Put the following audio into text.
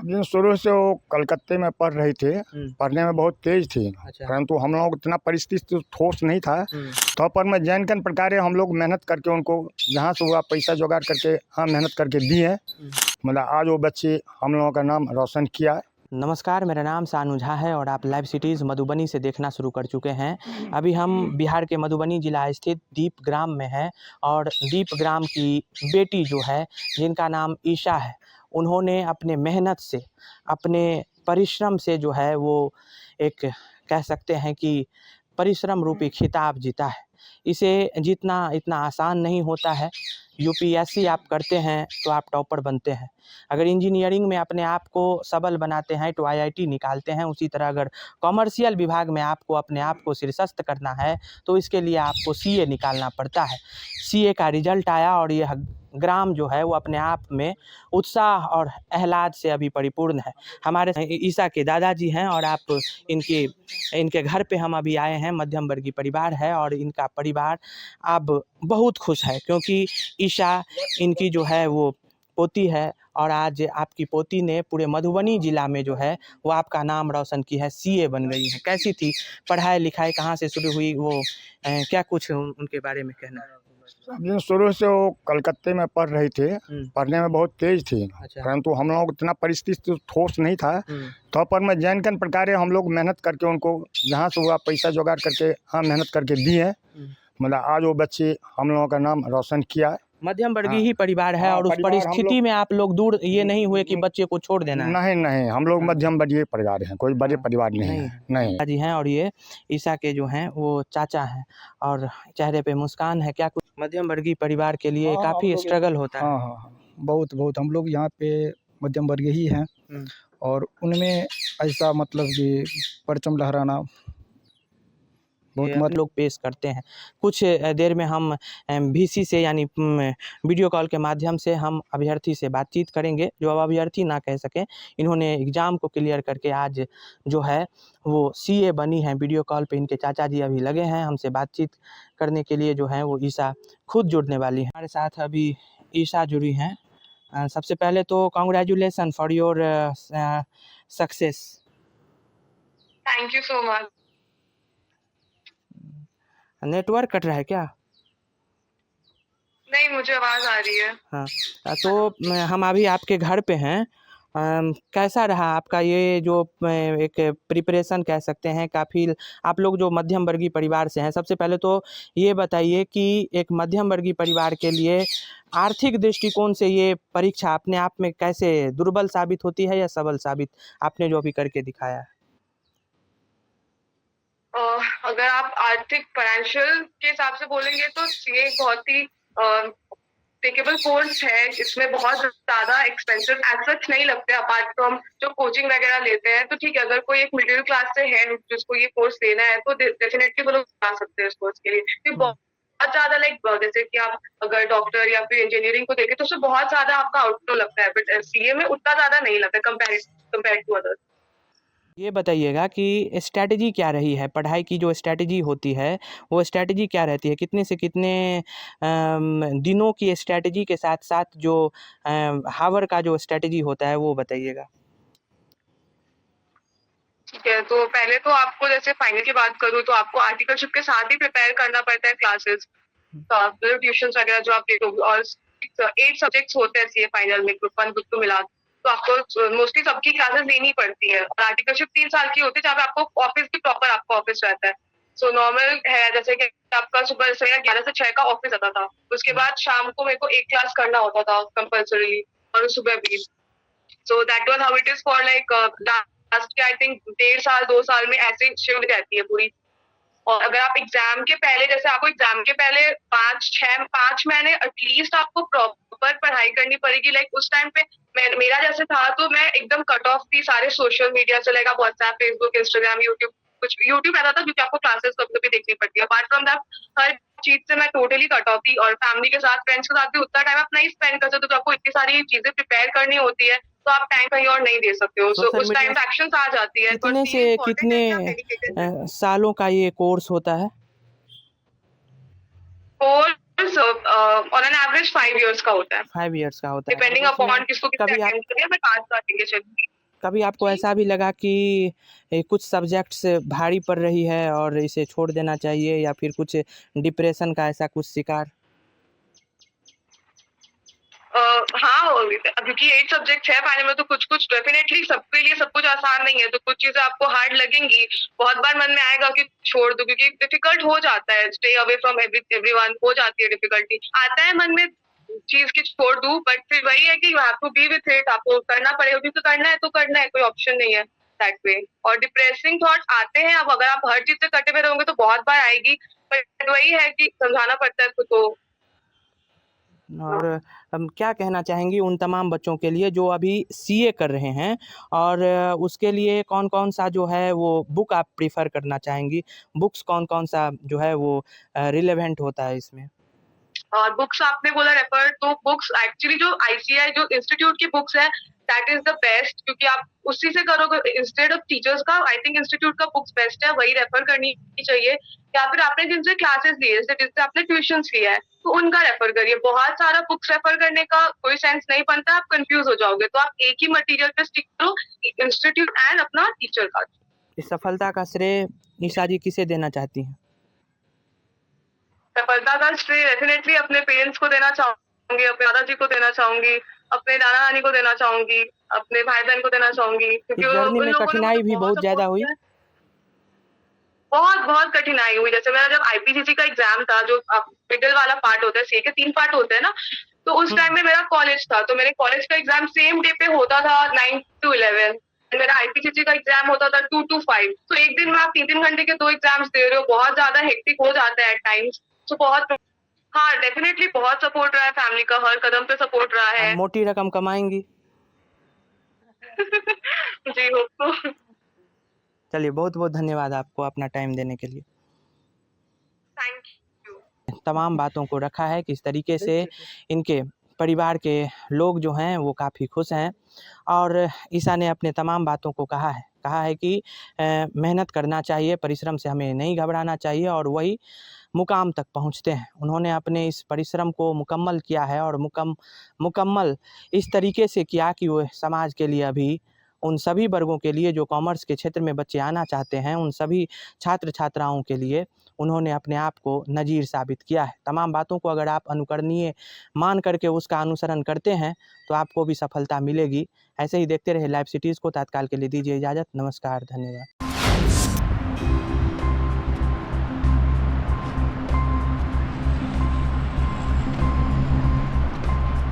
जिन शुरू से वो कलकत्ते में पढ़ रही थी, पढ़ने में बहुत तेज थी। अच्छा। परंतु हम लोग इतना परिस्थिति तो ठोस नहीं था, तो पर में जैन कन प्रकार हम लोग मेहनत करके उनको जहाँ से हुआ पैसा जुगाड़ करके मेहनत करके दिए। मतलब आज वो बच्चे हम लोगों का नाम रोशन किया। नमस्कार, मेरा नाम सानू झा है और आप लाइव सिटीज़ मधुबनी से देखना शुरू कर चुके हैं। अभी हम बिहार के मधुबनी ज़िला स्थित दीपग्राम में हैं और दीपग्राम की बेटी जो है, जिनका नाम ईशा है, उन्होंने अपने मेहनत से, अपने परिश्रम से जो है वो एक कह सकते हैं कि परिश्रम रूपी खिताब जीता है। इसे जीतना इतना आसान नहीं होता है। यूपीएससी आप करते हैं तो आप टॉपर बनते हैं। अगर इंजीनियरिंग में अपने आप को सबल बनाते हैं तो आईआईटी निकालते हैं। उसी तरह अगर कॉमर्शियल विभाग में आपको अपने आप को शीर्षस्थ करना है तो इसके लिए आपको सीए निकालना पड़ता है। सीए का रिजल्ट आया और यह ग्राम जो है वो अपने आप में उत्साह और आह्लाद से अभी परिपूर्ण है। हमारे ईशा के दादाजी हैं और आप इनके घर पे हम अभी आए हैं। मध्यम वर्गीय परिवार है और इनका परिवार अब बहुत खुश है क्योंकि ईशा इनकी जो है वो पोती है और आज आपकी पोती ने पूरे मधुबनी ज़िला में जो है वो आपका नाम रोशन की है, सीए बन गई है। कैसी थी पढ़ाई लिखाई, कहाँ से शुरू हुई, वो क्या कुछ उनके बारे में कहना है? जिन शुरू से वो कलकत्ते में पढ़ रही थी, पढ़ने में बहुत तेज थी। अच्छा। परंतु हम लोग इतना परिस्थिति तो ठोस नहीं था, तो पर में जैन कन प्रकार हम लोग मेहनत करके उनको जहाँ से हुआ पैसा जुगाड़ करके मेहनत करके दिए। मतलब आज वो बच्चे हम लोगों का नाम रोशन किया। मध्यम वर्गीय ही परिवार है और उस परिस्थिति में आप लोग दूर ये नहीं हुए कि बच्चे को छोड़ देना है? नहीं नहीं, हम लोग मध्यम वर्गीय परिवार हैं, कोई बड़े परिवार नहीं है। नहीं जी हैं। और ये ईशा के जो हैं वो चाचा हैं और चेहरे पे मुस्कान है। क्या कुछ मध्यम वर्गीय परिवार के लिए काफ़ी स्ट्रगल होता है? हाँ, बहुत हम लोग यहाँ पे मध्यम वर्गीय ही हैं और उनमें ऐसा मतलब कि परचम लहराना बहुत हम लोग पेश करते हैं। कुछ देर में हम वीसी से यानी वीडियो कॉल के माध्यम से हम अभ्यर्थी से बातचीत करेंगे, जो अब अभ्यर्थी ना कह सकें। इन्होंने एग्ज़ाम को क्लियर करके आज जो है वो सीए बनी हैं। वीडियो कॉल पे इनके चाचा जी अभी लगे हैं हमसे बातचीत करने के लिए। जो है वो ईशा खुद जुड़ने वाली है हमारे साथ। अभी ईशा जुड़ी हैं। सबसे पहले तो congratulation for your success. Thank you so much. Network cut रहा है क्या? नहीं, मुझे आवाज़ आ रही है। हाँ, तो हम अभी आपके घर पे हैं। कैसा रहा आपका ये जो एक प्रिपरेशन कह सकते हैं? काफ़ी आप लोग जो मध्यम वर्गीय परिवार से हैं, सबसे पहले तो ये बताइए कि एक मध्यम वर्गीय परिवार के लिए आर्थिक दृष्टिकोण से ये परीक्षा अपने आप में कैसे दुर्बल साबित होती है या सबल साबित, आपने जो अभी करके दिखाया है? अगर आप आर्थिक फाइनेंशियल के हिसाब से बोलेंगे तो ये बहुत ही टेकेबल कोर्स है। इसमें बहुत ज़्यादा एक्सपेंसिव एज सच नहीं लगते, अपार्ट फ्रॉम जो कोचिंग वगैरह लेते हैं। तो ठीक है, अगर कोई एक मिडिल क्लास से है जिसको ये कोर्स लेना है तो डेफिनेटली वो लोग जा सकते हैं इस कोर्स के लिए। क्योंकि बहुत ज़्यादा जैसे कि आप अगर डॉक्टर या फिर इंजीनियरिंग को देखें तो उसमें बहुत ज़्यादा आपका आउटफ्लो लगता है, बट सीए में उतना ज़्यादा नहीं लगता कंपेयर टू अदर्स। ये बताइएगा कि स्ट्रैटेजी क्या रही है पढ़ाई की? जो स्ट्रैटेजी होती है वो स्ट्रैटेजी क्या रहती है? कितने से कितने दिनों की स्ट्रैटेजी के साथ साथ जो हावर का जो स्ट्रैटेजी होता है वो बताइएगा। ठीक है, तो पहले तो आपको जैसे फाइनल की बात करूँ तो आपको आर्टिकलशिप के साथ ही प्रिपेयर करना पड़ता है क्लासेस, तो आप ट्यूशंस वगैरह जो आप देखोगे। और 8 सब्जेक्ट्स होते हैं सीए फाइनल में, ग्रुप 1 ग्रुप 2 मिला, तो आपको मोस्टली सबकी क्लासेस लेनी पड़ती है। और आर्टिकलशिप 3 साल की होती है, जहाँ पे आपको ऑफिस भी प्रॉपर आपका ऑफिस रहता है। सो नॉर्मल है जैसे कि आपका सुबह से 11 से 6 का ऑफिस आता था, उसके बाद शाम को मेरे को 1 क्लास करना होता था कंपल्सरीली, और सुबह भी। So that was how it is for like last के आई थिंक 1.5 साल 2 साल में ऐसे शिफ्ट रहती है पूरी। और अगर आप एग्जाम के पहले, जैसे आपको एग्जाम के पहले 5 महीने एटलीस्ट आपको प्रॉपर पढ़ाई करनी पड़ेगी। लाइक उस टाइम पे मेरा जैसे था तो मैं एकदम कट ऑफ थी सारे सोशल मीडिया से, लाइक आप व्हाट्सएप, फेसबुक, इंस्टाग्राम, यूट्यूब, कुछ यूट्यूब ऐसा था क्योंकि आपको क्लासेस कभी कभी देखनी पड़ती है। अपार्ट फ्रॉम दैट हर चीज से मैं टोटली कट ऑफ थी। और फैमिली के साथ, फ्रेंड्स के साथ भी उतना टाइम आप नहीं स्पेंड कर सकते, तो आपको इतनी सारी चीजें प्रिपेयर करनी होती है, तो आप टाइम कहीं और नहीं दे सकते हो। सो उस टाइम एक्शंस आ जाती है। कितने से कितने सालों का ये कोर्स होता है? Course on an average 5 years का होता है। 5 इयर्स का होता है। डिपेंडिंग अपॉन किसको कितने कभी आप अटेंड करिए, बट 5 साल के चलिए। कभी आपको ऐसा भी लगा कि कुछ सब्जेक्ट्स भारी पड़ रही है और इसे छोड़ देना चाहिए, या फिर कुछ डिप्रेशन का ऐसा कुछ शिकार? हाँ, क्योंकि 8 सब्जेक्ट्स है फाइनल में, तो कुछ-कुछ डेफिनेटली सबके लिए सब कुछ आसान नहीं है, तो कुछ चीज़ें आपको हार्ड लगेंगी। बहुत बार मन में आएगा कि छोड़ दूँ, क्योंकि डिफिकल्ट हो जाता है, स्टे अवे फ्रॉम एवरीवन हो जाती है डिफिकल्टी। आता है मन में चीज़ कि छोड़ दूँ, बट फिर वही है कि you have to be with it, आपको करना पड़ेगा, क्योंकि करना है, कोई ऑप्शन नहीं है दैट वे। और डिप्रेसिंग थॉट्स आते हैं, अब अगर आप हर चीज़ से कटे हुए रहोगे तो बहुत बार आएगी, बट वही है कि समझाना पड़ता है खुद को। और हम क्या कहना चाहेंगी उन तमाम बच्चों के लिए जो अभी सीए कर रहे हैं, और उसके लिए कौन-कौन सा जो है वो बुक आप प्रेफ़र करना चाहेंगी? बुक्स कौन-कौन सा जो है वो रिलेवेंट होता है इसमें? और बुक्स आपने बोला रेफर, तो बुक्स एक्चुअली जो आईसीआई जो इंस्टीट्यूट की बुक्स है दैट इज द बेस्ट, क्योंकि आप उसी से करोगे इंस्टेड ऑफ टीचर्स का। आई थिंक इंस्टीट्यूट का बुक्स बेस्ट है, वही रेफर करनी चाहिए। या फिर आपने जिनसे क्लासेस ली है, जिससे आपने ट्यूशंस लिया है, तो उनका रेफर करिए। बहुत सारा बुक्स रेफर करने का कोई सेंस नहीं बनता, आप कंफ्यूज हो जाओगे। तो आप एक ही मटेरियल पे स्टिक करो, इंस्टीट्यूट एंड अपना टीचर का। इस सफलता का श्रेय निशा जी किसे देना चाहती हैं? सफलता का श्रेय डेफिनेटली अपने पेरेंट्स को देना चाहूंगी, अपने दादाजी को देना चाहूंगी, अपने नाना नानी को देना चाहूंगी, अपने भाई बहन को देना चाहूंगी, क्योंकि इस जर्नी उन में लोगों ने कठिनाई मुझे भी बहुत ज़्यादा सपोर्ट हुई? किया है। बहुत बहुत कठिनाई हुई। जैसे मेरा जब आईपीसीसी का एग्जाम था, जो मिडिल वाला पार्ट होता है, सीए के 3 पार्ट होते हैं ना, तो उस टाइम में मेरा कॉलेज था, तो मेरे कॉलेज का एग्जाम सेम डे पे होता था 9 to 11। मेरा आईपीसीसी का एग्जाम होता था 2 to 5। तो एक दिन में आप 3-3 घंटे के 2 एग्जाम्स दे रहे हो, बहुत ज्यादा हेक्टिक हो जाता है एट टाइम्स। तो बहुत, हाँ डेफिनेटली बहुत सपोर्ट रहा है फैमिली का, हर कदम पे सपोर्ट रहा आप है। मोटी रकम कमाएँगी? जी होप तो। चलिए, बहुत-बहुत धन्यवाद आपको अपना टाइम देने के लिए। Thank you. तमाम बातों को रखा है, किस तरीके से इनके परिवार के लोग जो हैं वो काफ़ी खुश हैं, और ईशा ने अपने तमाम बातों को कहा है कि मेहनत करना चाहिए, परिश्रम से हमें नहीं घबराना चाहिए, और वही मुकाम तक पहुँचते हैं। उन्होंने अपने इस परिश्रम को मुकम्मल किया है, और मुकम्मल इस तरीके से किया कि वो समाज के लिए अभी उन सभी वर्गों के लिए जो कॉमर्स के क्षेत्र में बच्चे आना चाहते हैं, उन सभी छात्र-छात्राओं के लिए उन्होंने अपने आप को नज़ीर साबित किया है। तमाम बातों को अगर आप अनुकरणीय मान करके उसका अनुसरण करते हैं, तो आपको भी सफलता मिलेगी। ऐसे ही देखते रहिए लाइव सिटीज़ को। तत्काल के लिए दीजिए इजाज़त। नमस्कार, धन्यवाद।